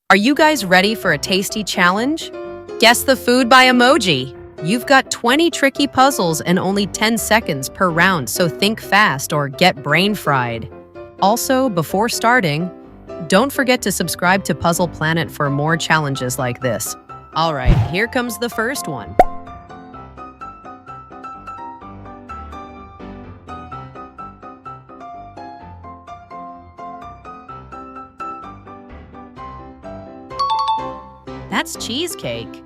Are you guys ready for a tasty challenge? Guess the food by emoji. You've got 20 tricky puzzles and only 10 seconds per round, so think fast or get brain fried. Also, before starting, don't forget to subscribe to Puzzle Planet for more challenges like this. All right, here comes the first one. That's cheesecake.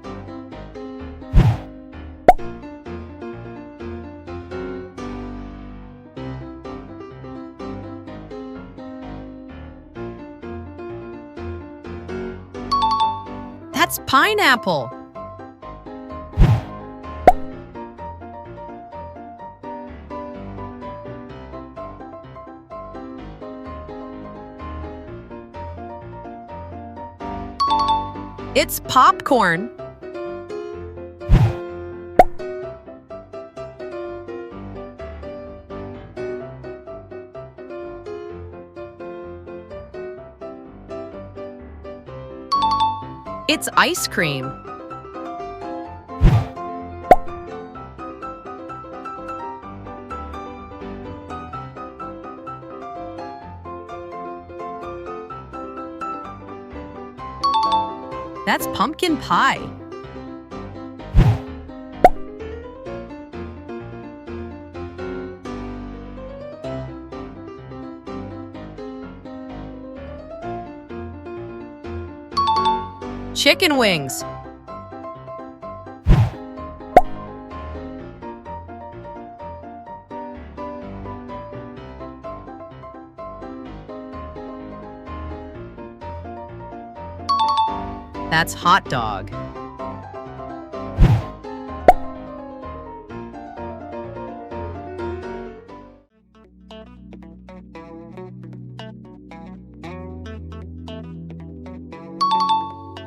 That's pineapple. It's popcorn. It's ice cream. That's pumpkin pie. Chicken wings. That's hot dog.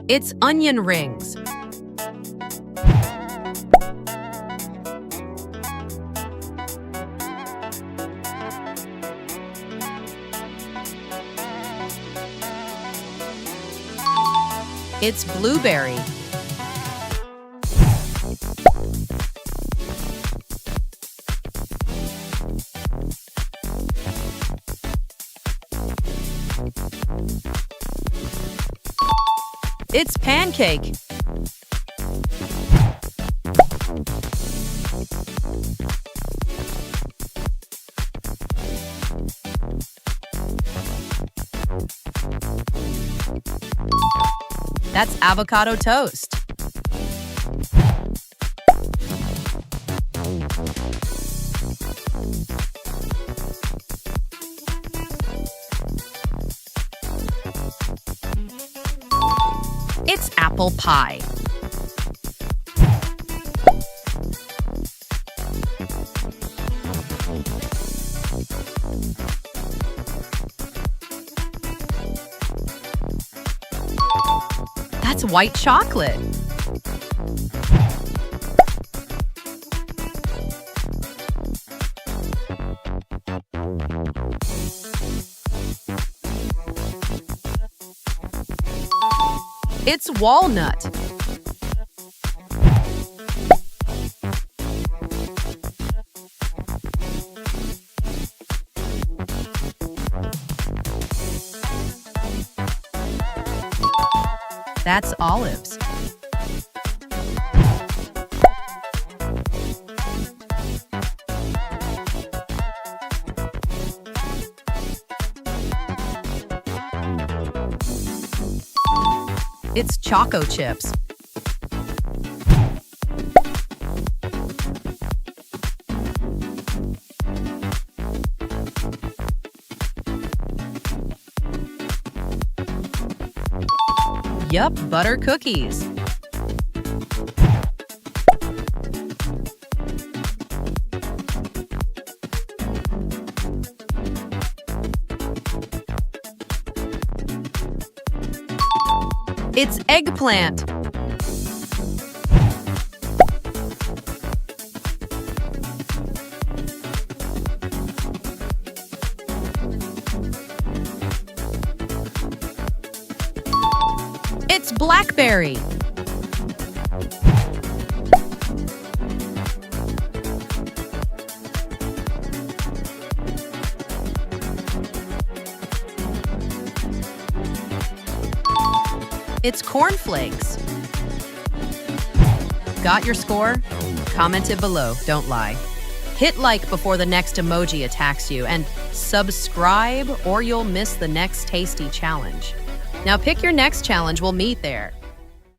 It's onion rings. It's blueberry. It's pancake. That's avocado toast. It's apple pie. That's white chocolate. It's walnut. That's olives. It's choco chips. Yup, butter cookies. It's eggplant. It's blackberry. It's cornflakes. Got your score? Comment it below, don't lie. Hit like before the next emoji attacks you, and subscribe or you'll miss the next tasty challenge. Now pick your next challenge, we'll meet there.